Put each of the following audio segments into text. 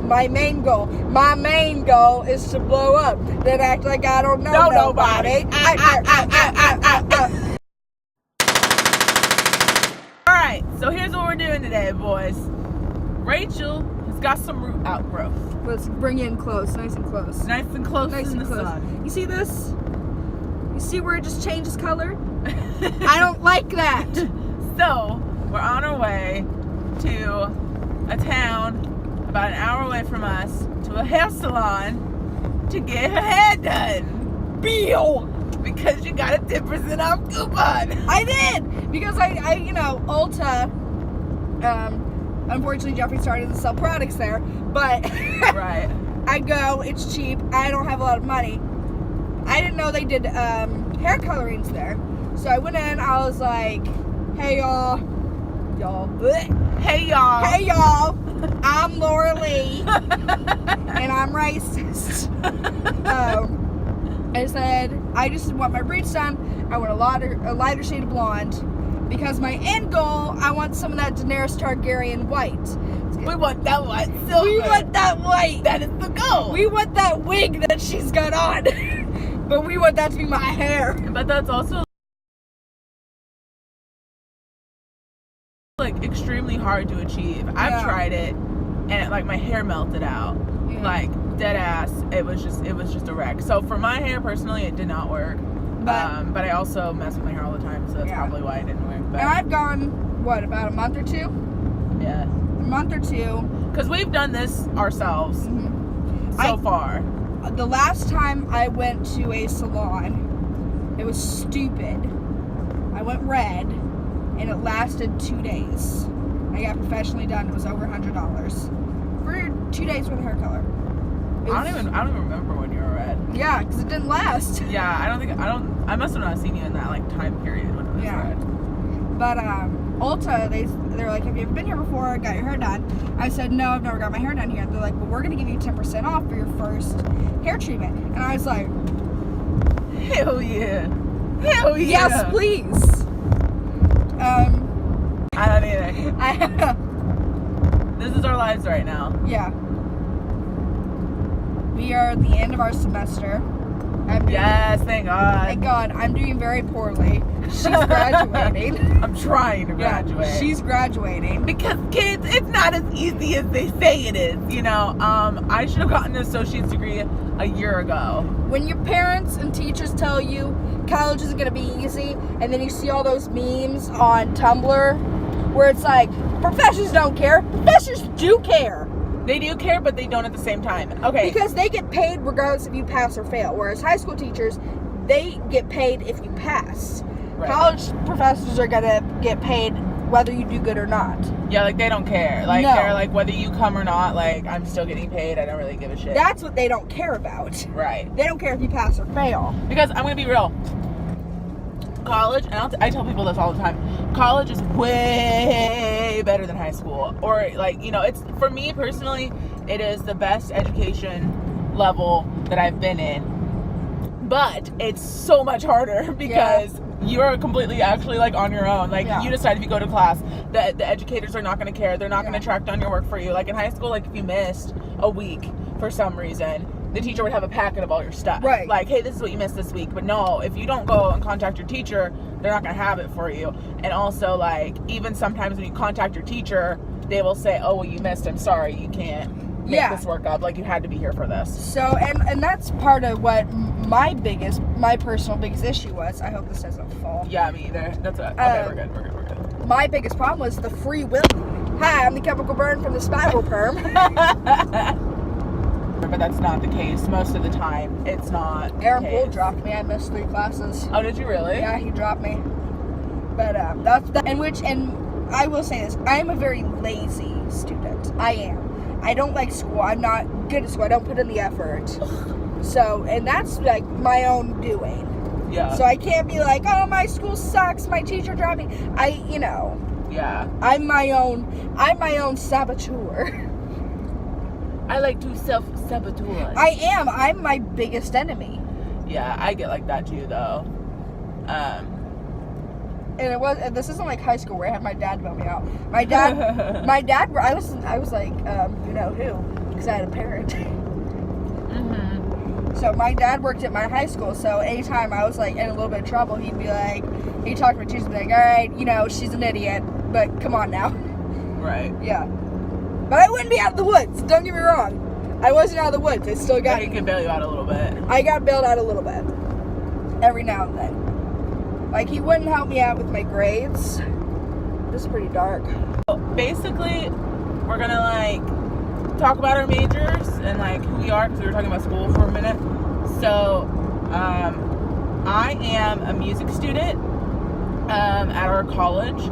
my main goal is to blow up, then act like I don't know nobody. Alright, so here's what we're doing today, boys. Rachel has got some root outgrowth. Let's bring it in close, nice and close. Nice and close Nice in and the close. sun. You see this? You see where it just changes color? I don't like that. So, we're on our way to a town about an hour away from us to a hair salon to get her hair done. Bill! Because you got a 10% off coupon. I did! Because I Ulta, unfortunately Jeffree started to sell products there, but Right. I go, it's cheap, I don't have a lot of money. I didn't know they did hair colorings there. So I went in, I was like, hey y'all, Hey y'all, I'm Laura Lee, and I'm racist. I said, I just want my braids done. I want a lighter shade of blonde, because my end goal, I want some of that Daenerys Targaryen white. we want that white silver. We want that white. That is the goal. We want that wig that she's got on, but we want that to be my hair. But that's also like extremely hard to achieve. I've tried it, and like my hair melted out. Yeah. Like dead ass. It was just a wreck. So for my hair personally, it did not work. But I also mess with my hair all the time, so that's probably why it didn't work. But And I've gone about a month or two. yeah, A month or two. because we've done this ourselves so far. The last time I went to a salon, it was stupid. I went red, and it lasted 2 days. I got professionally done. It was over $100 for 2 days worth of hair color. I don't even remember when you were red. Yeah, because it didn't last. Yeah, I must have not seen you in that like time period when it was red. But Ulta, they're like, have you ever been here before? Got your hair done? I said, no, I've never got my hair done here. They're like, well, we're gonna give you 10% off for your first hair treatment. And I was like, hell yeah, hell yeah. yes, please. I don't either. This is our lives right now. Yeah. We are at the end of our semester. Yes, thank God. Thank God. I'm doing very poorly. She's graduating. I'm trying to graduate. Yeah, she's graduating. Because kids, it's not as easy as they say it is. You know, I should have gotten an associate's degree a year ago. When your parents and teachers tell you college isn't going to be easy, and then you see all those memes on Tumblr where it's like, professors don't care. Professors do care. They do care, but they don't at the same time. Okay. Because they get paid regardless if you pass or fail. Whereas high school teachers, they get paid if you pass. Right. College professors are going to get paid whether you do good or not. Yeah, like they don't care. Like No. they're like, whether you come or not, like I'm still getting paid. I don't really give a shit. That's what they don't care about. Right. They don't care if you pass or fail. Because I'm going to be real. College, and I tell people this all the time, college is way better than high school. Or like, you know, it's, for me personally, it is the best education level that I've been in. But it's so much harder because you're completely actually like on your own. Like you decide if you go to class, the educators are not going to care. They're not going to track down your work for you. Like in high school, like if you missed a week for some reason, the teacher would have a packet of all your stuff. Right. Like, hey, this is what you missed this week. But no, if you don't go and contact your teacher, they're not going to have it for you. And also, like, even sometimes when you contact your teacher, they will say, oh, well, you missed. I'm sorry. You can't make this work up. Like, you had to be here for this. So, and that's part of what my personal biggest issue was. I hope this doesn't fall. Yeah, me either. That's it. Okay, we're good. My biggest problem was the free will. Hi, I'm the chemical burn from the spiral perm. But that's not the case. Most of the time, it's not. Aaron Poole dropped me. I missed 3 classes. Oh, did you really? Yeah, he dropped me. But and I will say this: I am a very lazy student. I am. I don't like school. I'm not good at school. I don't put in the effort. So, and that's like my own doing. Yeah. So I can't be like, oh, my school sucks. My teacher dropped me. Yeah. I'm my own saboteur. I like to self-sabotage. I am. I'm my biggest enemy. Yeah, I get like that too, though. and this isn't like high school where I had my dad bail me out. My dad, I was like, you know who? Because I had a parent. So my dad worked at my high school, so anytime I was like in a little bit of trouble, he'd talk to my teachers and be like, all right, you know, she's an idiot, but come on now. Right. Yeah. But I wouldn't be out of the woods, don't get me wrong. I wasn't out of the woods, I still got... But he could bail you out a little bit. I got bailed out a little bit. Every now and then. Like, he wouldn't help me out with my grades. This is pretty dark. Basically, we're gonna, like, talk about our majors and, like, who we are, because we were talking about school for a minute. So, I am a music student at our college.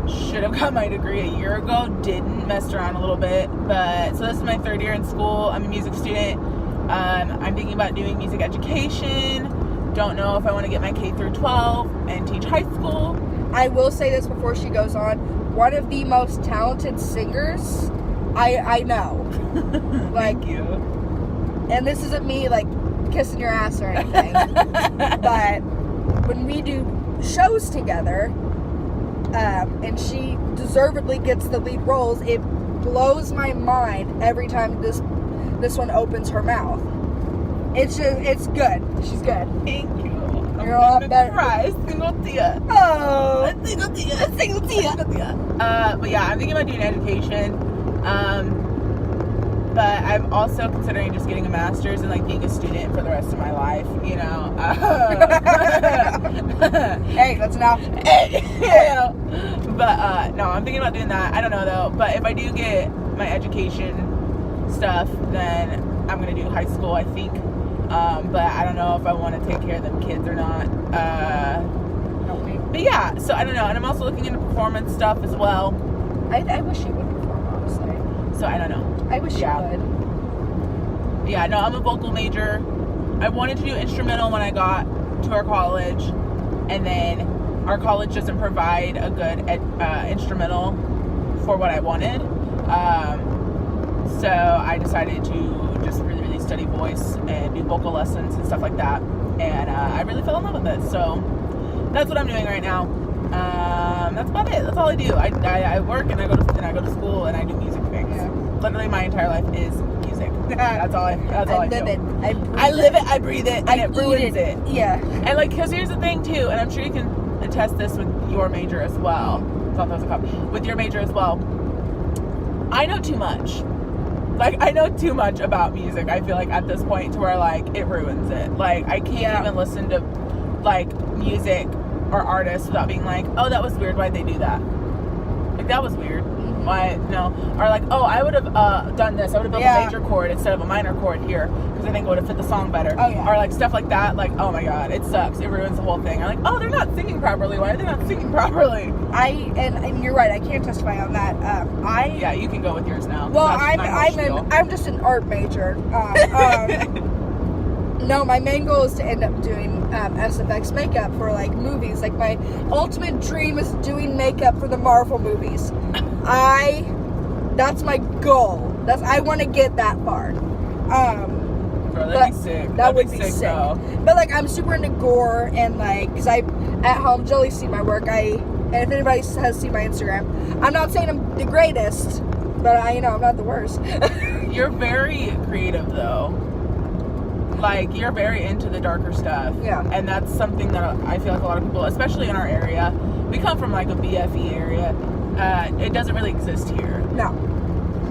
Should have got my degree a year ago. Didn't. Messed around a little bit. But, so this is my 3rd year in school. I'm a music student. I'm thinking about doing music education. Don't know if I want to get my K through 12 and teach high school. I will say this before she goes on. One of the most talented singers I know. Like, Thank you. And this isn't me, like, kissing your ass or anything. But when we do shows together, and she deservedly gets the lead roles, it blows my mind every time this one opens her mouth. It's good. She's good. Thank you. You're a lot better. Cry, single tia. Oh, Single tia. But yeah, I'm thinking about doing education. But I'm also considering just getting a master's and like being a student for the rest of my life, you know. Hey, that's an option. Yeah. But no, I'm thinking about doing that. I don't know though. But if I do get my education stuff, then I'm gonna do high school, I think. But I don't know if I want to take care of them kids or not. But yeah, so I don't know. And I'm also looking into performance stuff as well. I wish you would perform, honestly. So I don't know. I wish you would. Yeah, no, I'm a vocal major. I wanted to do instrumental when I got to our college, and then our college doesn't provide a good instrumental for what I wanted. So I decided to just really study voice and do vocal lessons and stuff like that. And I really fell in love with it. So that's what I'm doing right now. That's about it. That's all I do. I work and I go to school and I do music things. Yeah. Literally my entire life is music. That's all I do. I live it, I breathe it, and it ruins it. Yeah. And like, because here's the thing too, and I'm sure you can attest this with your major as well. Thought that was a cup. With your major as well. I know too much. Like, I know too much about music, I feel like, at this point, to where, like, it ruins it. Like, I can't even listen to, like, music or artists without being like, oh, that was weird, why'd they do that? Like, that was weird. Why? No. Or like, oh, I would have done this. I would have built a major chord instead of a minor chord here, because I think it would have fit the song better. Oh, yeah. Or like, stuff like that. Like, oh my god, it sucks. It ruins the whole thing. I'm like, oh, they're not singing properly. Why are they not singing properly? And you're right. I can't testify on that. Yeah, you can go with yours now. Well, I'm just an art major. No, my main goal is to end up doing SFX makeup for like movies. Like, my ultimate dream is doing makeup for the Marvel movies. That's my goal. I want to get that far. Bro, that'd be sick. That would be sick. Though. But like, I'm super into gore, and like, because at home, Jolie's seen my work. And if anybody has seen my Instagram, I'm not saying I'm the greatest, but I'm not the worst. You're very creative though. Like, you're very into the darker stuff. Yeah. And that's something that I feel like a lot of people, especially in our area, we come from like a BFE area. It doesn't really exist here. No.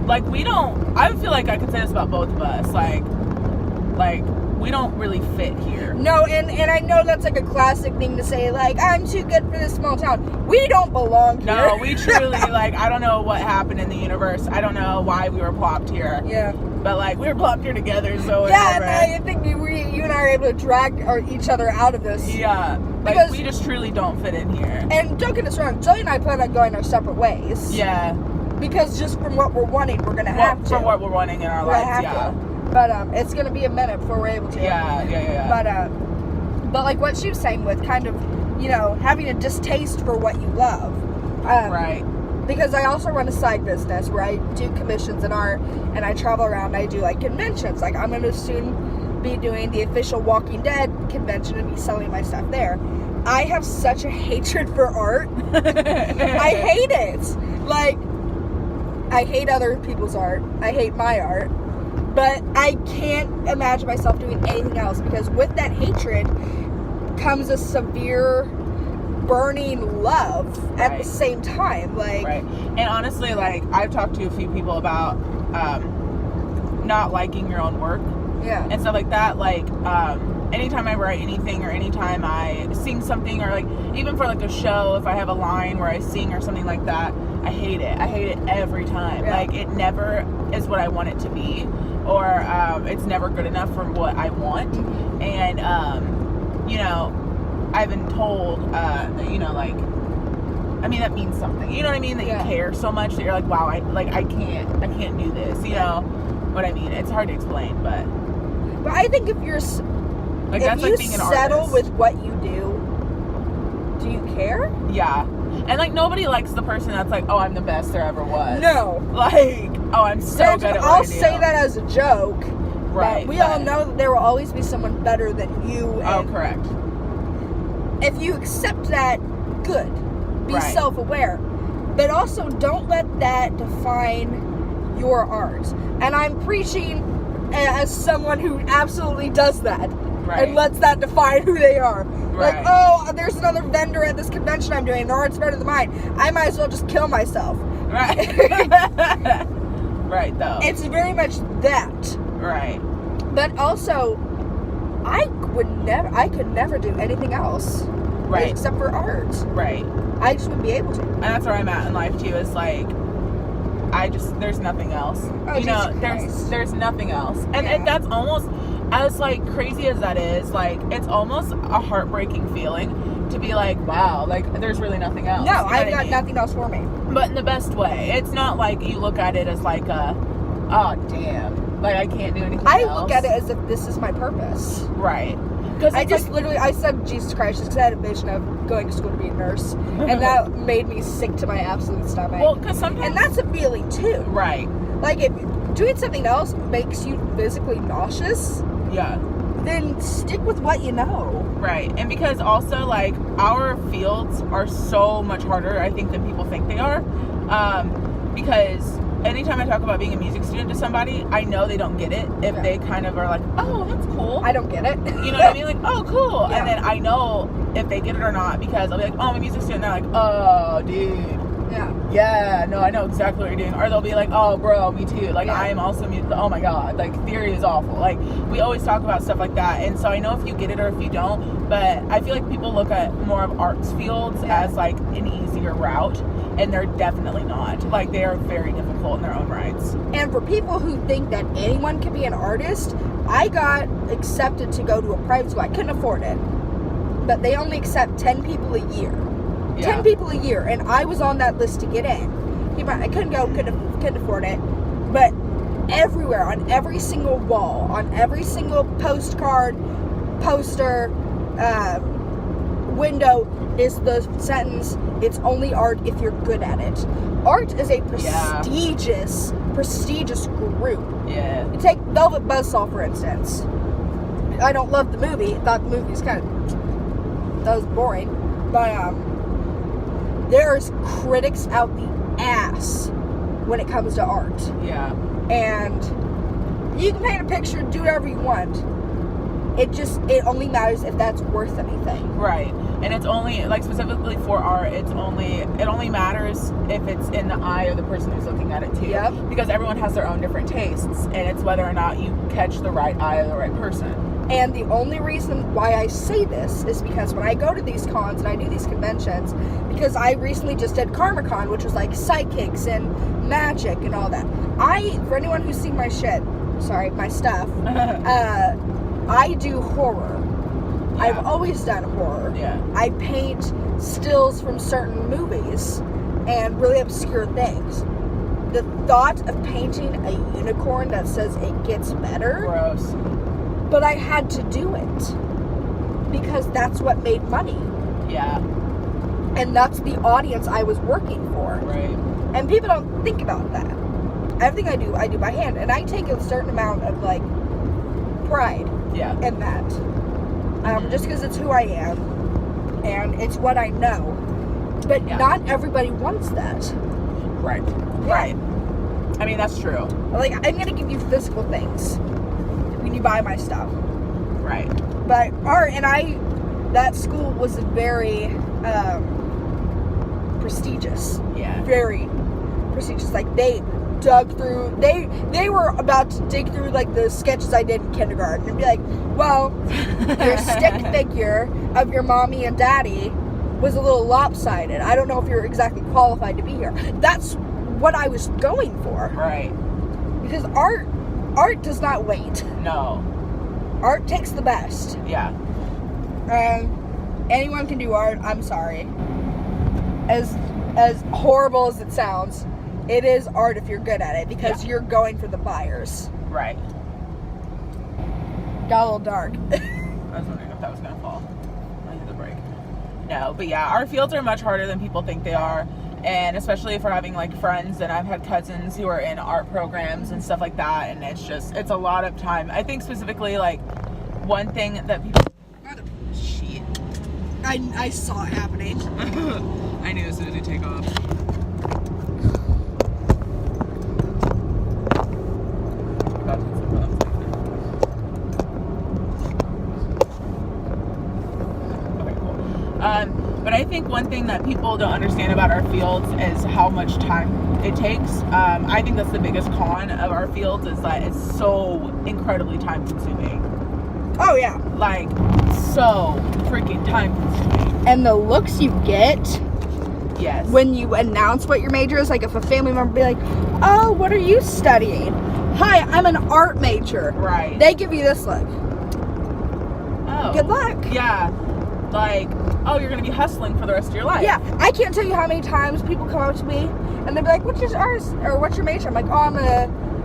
Like, I feel like I could say this about both of us. Like we don't really fit here. No, and I know that's like a classic thing to say, like, I'm too good for this small town. We don't belong here. No, we truly, like, I don't know what happened in the universe. I don't know why we were plopped here. Yeah. But, like, we were plopped here together, so yeah, and I think you and I are able to drag each other out of this. Yeah. Like, because we just truly don't fit in here. And don't get us wrong, Joey and I plan on going our separate ways. Yeah. Because just from what we're wanting, we're going to have to. From what we're wanting in our lives, yeah. But it's going to be a minute before we're able to. Yeah. But like what she was saying with kind of, having a distaste for what you love. Right. Because I also run a side business where I do commissions in art, and I travel around. I do like conventions. Like, I'm going to soon be doing the official Walking Dead convention and be selling my stuff there. I have such a hatred for art. I hate it. Like, I hate other people's art. I hate my art. But I can't imagine myself doing anything else, because with that hatred comes a severe burning love at the same time. Like, right. And honestly, like, I've talked to a few people about not liking your own work. Yeah. And stuff like that. Like, anytime I write anything, or anytime I sing something, or like even for like a show, if I have a line where I sing or something like that, I hate it. I hate it every time. Yeah. Like, it never is what I want it to be, or it's never good enough for what I want. Mm-hmm. And you know, I've been told that, you know, like, I mean, that means something. You know what I mean? That you care so much that you're like, wow, I can't do this. You know what I mean? It's hard to explain, but I think if you're like, if that's you like being an settle artist. with what you do you care? Yeah. And like, nobody likes the person that's like, oh, I'm the best there ever was. No. Like, oh, I'm so good at what I'll I do. say that as a joke. Right. But we all know that there will always be someone better than you. Oh, And correct. if you accept that, good. Be Right. self-aware. But also, don't let that define your art. And I'm preaching as someone who absolutely does that. Right. And lets that define who they are. Right. Like, oh, there's another vendor at this convention I'm doing. Their art's better than mine. I might as well just kill myself. Right. Right, though. It's very much that. Right. But also, I could never do anything else. Right. Except for art. Right. I just wouldn't be able to. And that's where I'm at in life too. Is like, there's nothing else. Oh, you know, Jesus Christ. there's nothing else. And Yeah. that's almost, as like crazy as that is, like, it's almost a heartbreaking feeling to be like, wow, like, there's really nothing else. No, You know I've what I got mean? nothing else for me. But in the best way. It's not like you look at it as like oh damn, like, I can't do anything I else. look at it as if this is my purpose. Right. Because I just literally, I said Jesus Christ just because I had a vision of going to school to be a nurse. And that made me sick to my absolute stomach. well, because sometimes, And that's a feeling too. right. Like, if doing something else makes you physically nauseous, Yeah. then stick with what you know. Right. And because also, like, our fields are so much harder, I think, than people think they are. Because anytime I talk about being a music student to somebody, I know they don't get it if they kind of are like, oh, that's cool. I don't get it. You know what I mean? Like, oh, cool. Yeah. And then I know if they get it or not, because I'll be like, oh, I'm a music student. And they're like, oh, dude. Yeah, no, I know exactly what you're doing. Or they'll be like, oh, bro, me too. Like, I am also music. Oh my God. Like, theory is awful. Like, we always talk about stuff like that. And so I know if you get it or if you don't, but I feel like people look at more of arts fields as like an easier route. And they're definitely not. Like, they are very difficult in their own rights. And for people who think that anyone can be an artist, I got accepted to go to a private school. I couldn't afford it. But they only accept 10 people a year. Yeah. 10 people a year. And I was on that list to get in. I couldn't go, couldn't afford it. But everywhere, on every single wall, on every single postcard, poster, window, is the sentence, it's only art if you're good at it. Art is a prestigious group. Yeah. You take Velvet Buzzsaw, for instance. I don't love the movie. I thought the movie was that was boring. But there's critics out the ass when it comes to art. Yeah. And you can paint a picture, do whatever you want. It only matters if that's worth anything. Right. And it's only, like, specifically for art, it only matters if it's in the eye of the person who's looking at it too. Yep. Because everyone has their own different tastes, and it's whether or not you catch the right eye of the right person. And the only reason why I say this is because when I go to these cons and I do these conventions, because I recently just did KarmaCon, which was like psychics and magic and all that. For anyone who's seen my stuff, I do horror. Yeah. I've always done horror. Yeah. I paint stills from certain movies and really obscure things. The thought of painting a unicorn that says it gets better, Gross. but I had to do it because that's what made money. Yeah. And that's the audience I was working for. Right. And people don't think about that. Everything I do by hand. And I take a certain amount of, like, pride Yeah. in that. Just because it's who I am. and it's what I know. But Yeah. not everybody wants that. Right. Yeah. Right. I mean, that's true. Like, I'm gonna give you physical things when you buy my stuff. Right. But that school was very prestigious. Yeah. Very prestigious. Like, they dug through, they were about to dig through, like, the sketches I did in kindergarten and be like, well, your stick figure of your mommy and daddy was a little lopsided. I don't know if you're exactly qualified to be here. That's what I was going for. Right. Because art does not wait. No. Art takes the best. Yeah. Anyone can do art. I'm sorry. As horrible as it sounds, it is art if you're good at it, because you're going for the buyers. Right. Got a little dark. I was wondering if that was gonna fall. I hit the brake. No, but yeah, our fields are much harder than people think they are. And especially if we're having like friends, and I've had cousins who are in art programs and stuff like that, and it's a lot of time. I think specifically, like, one thing that people shit. I saw it happening. I knew as soon as you take off. Okay, cool. But I think one thing that people don't understand about our fields is how much time it takes. I think that's the biggest con of our fields, is that it's so incredibly time consuming. Oh yeah. Like, so freaking time consuming. And the looks you get Yes. when you announce what your major is, like if a family member be like, oh, what are you studying? Hi, I'm an art major. Right. They give you this look. Oh. Good luck. Yeah. Like, oh, you're gonna be hustling for the rest of your life. Yeah, I can't tell you how many times people come up to me and they'll be like, what's your art, or what's your major? I'm like, oh,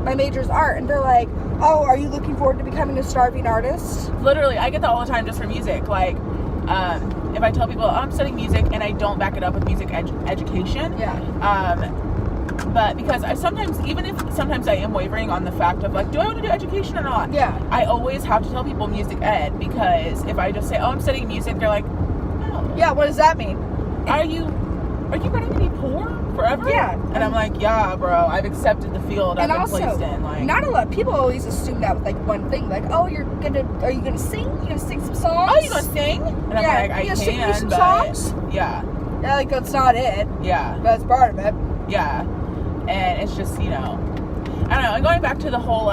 my major is art. And they're like, oh, are you looking forward to becoming a starving artist? Literally, I get that all the time just for music. Like, if I tell people, oh, I'm studying music, and I don't back it up with music education. Yeah. But because sometimes I am wavering on the fact of, like, do I want to do education or not? Yeah. I always have to tell people music ed, because if I just say, oh, I'm studying music, they're like, oh. Yeah, what does that mean? Are you going to be poor forever? Yeah. And I'm like, yeah, bro, I've accepted the field I've been placed in. Like, not a lot of people always assume that with like one thing, like, oh, are you gonna sing? You gonna sing some songs? oh, you gonna sing? And Yeah, I'm like, I you gonna sing me can, some but songs? yeah, Yeah, like that's not it, yeah, but that's part of it. yeah. And it's just, I don't know. And going back to the whole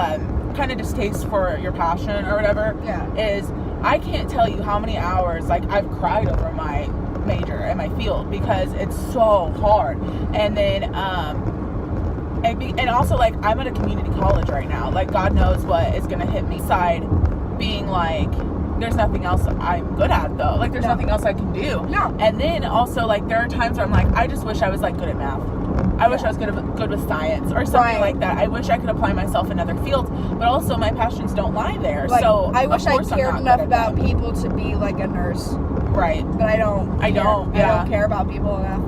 kind of distaste for your passion or whatever, Yeah. is I can't tell you how many hours, like, I've cried over my major and my field, because it's so hard. And then and also, like, I'm at a community college right now. Like, God knows what is gonna hit me side, being like, there's nothing else I'm good at, though. Like, there's No. nothing else I can do. No. And then also, like, there are times where I'm like, I just wish I was, like, good at math. I wish I was good with science or something Right. like that. I wish I could apply myself in other fields, but also my passions don't lie there. Like, So I wish of I course I'm cared not enough good at about them. people to be like a nurse, Right. but I don't. I care. don't, I yeah. don't care about people enough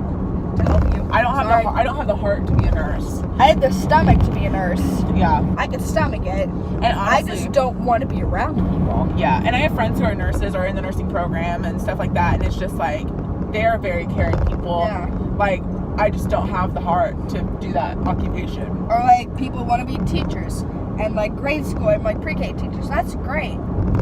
to help you. I don't Sorry. have the heart to be a nurse. I had the stomach to be a nurse. Yeah. I could stomach it. And I honestly, just don't want to be around people. yeah. And I have friends who are nurses or in the nursing program and stuff like that, and it's just like, they are very caring people. Yeah. Like, I just don't have the heart to do that occupation. Or like people want to be teachers and like grade school and like pre-K teachers. That's great.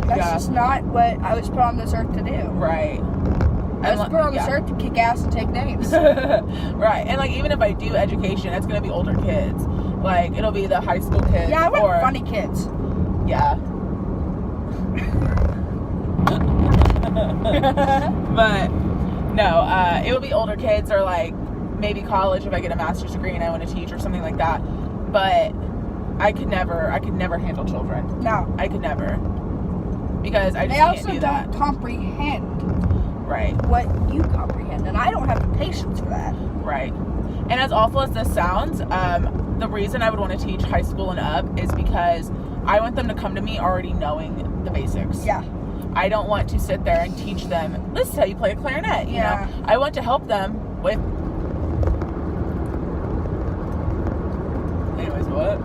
That's Yeah. just not what I was put on this earth to do. Right. I was And, put on this yeah. earth to kick ass and take names. Right. And like, even if I do education, it's gonna be older kids. Like, it'll be the high school kids. Yeah, I want or, funny kids. Yeah. But no, it will be older kids, or like maybe college if I get a master's degree and I want to teach or something like that. But I could never handle children. No. I could never, because I just They can't also do don't that. comprehend Right. what you comprehend, and I don't have the patience for that. Right. And as awful as this sounds, the reason I would want to teach high school and up is because I want them to come to me already knowing the basics. Yeah. I don't want to sit there and teach them, this is how you play a clarinet, you Yeah. know? I want to help them with... Anyways, what?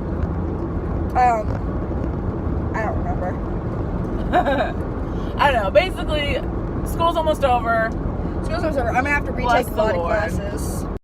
I don't remember. I don't know. Basically, school's almost over. School time's over. I'm gonna have to Bless retake a the lot of Lord. classes.